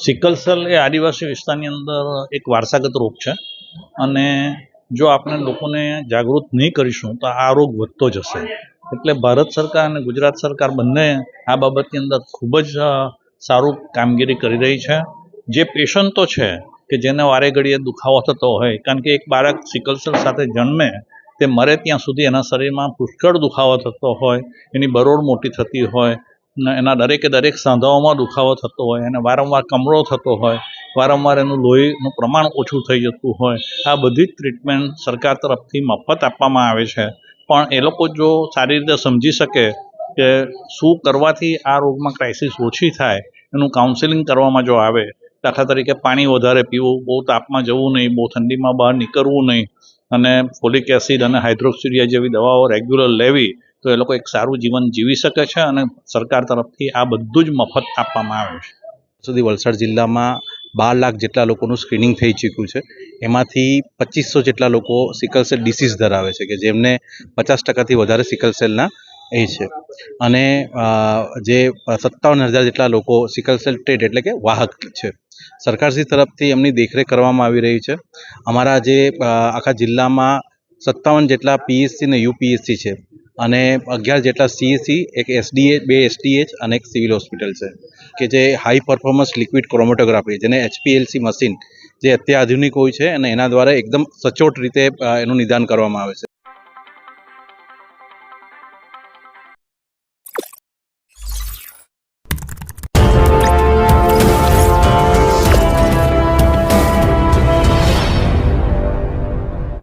Sickle cell એ આદિવાસી વિસ્તારની અંદર એક વારસાગત રોગ છે અને જો આપણે લોકોને જાગૃત નહીં કરીશું તો આ રોગ વધતો જશે. એટલે ભારત સરકાર અને ગુજરાત સરકાર બંને આ બાબતની અંદર ખૂબ જ સારું કામગીરી કરી રહી છે. જે પેશન્ટો છે કે જેને વારે ઘડીએ દુખાવો થતો હોય, કારણ કે એક બાળક સિકલ સેલ સાથે જન્મે તે મરે ત્યાં સુધી એના શરીરમાં પુષ્કળ દુખાવો થતો હોય, એની બરોળ મોટી થતી હોય, એના દરેક સાંધાઓમાં દુખાવો થતો હોય, એને વારંવાર કમળો થતો હોય, વારંવાર એનું લોહીનું પ્રમાણ ઓછું થઈ જતું હોય. આ બધી જ ટ્રીટમેન્ટ સરકાર તરફથી મફત આપવામાં આવે છે. પણ એ લોકો જો સારી રીતે સમજી શકે કે શું કરવાથી આ રોગમાં ક્રાઇસિસ ઓછી થાય, એનું કાઉન્સેલિંગ કરવામાં જો આવે, દાખલા તરીકે પાણી વધારે પીવું, બહુ તાપમાં જવું નહીં, બહુ ઠંડીમાં બહાર નીકળવું નહીં, અને ફોલિક એસિડ અને હાઇડ્રોક્સિડિયા જેવી દવાઓ રેગ્યુલર લેવી, તો એ લોકો એક સારું જીવન જીવી શકે છે. અને સરકાર તરફથી આ બધું જ મફત આપવામાં આવે છે. સુધી વલસાડ જિલ્લામાં 12 લાખ જેટલા લોકોનું સ્ક્રીનિંગ થઈ ચૂક્યું છે. એમાંથી 2500 જેટલા લોકો સિકલ સેલ ડિસીઝ ધરાવે છે, કે જેમને 50% વધારે સિકલ સેલના એ છે. અને જે 57,000 જેટલા લોકો સિકલ સેલ ટ્રેટ એટલે કે વાહક છે. સરકારશ્રી તરફથી એમની દેખરેખ કરવામાં આવી રહી છે. અમારા જે આખા જિલ્લામાં 57 જેટલા પીએચસી ને યુપીએચસી છે, અને 11 જેટલા સીએસસી, એક એસડીએ, 2 એસટીએચ અને એક સિવિલ હોસ્પિટલ છે, કે જે હાઈ પરફોર્મન્સ લિક્વિડ ક્રોમેટોગ્રાફી, જેને HPLC મશીન, જે અત્યાધુનિક હોય છે, અને એના દ્વારા એકદમ સચોટ રીતે એનું નિદાન કરવામાં આવે છે.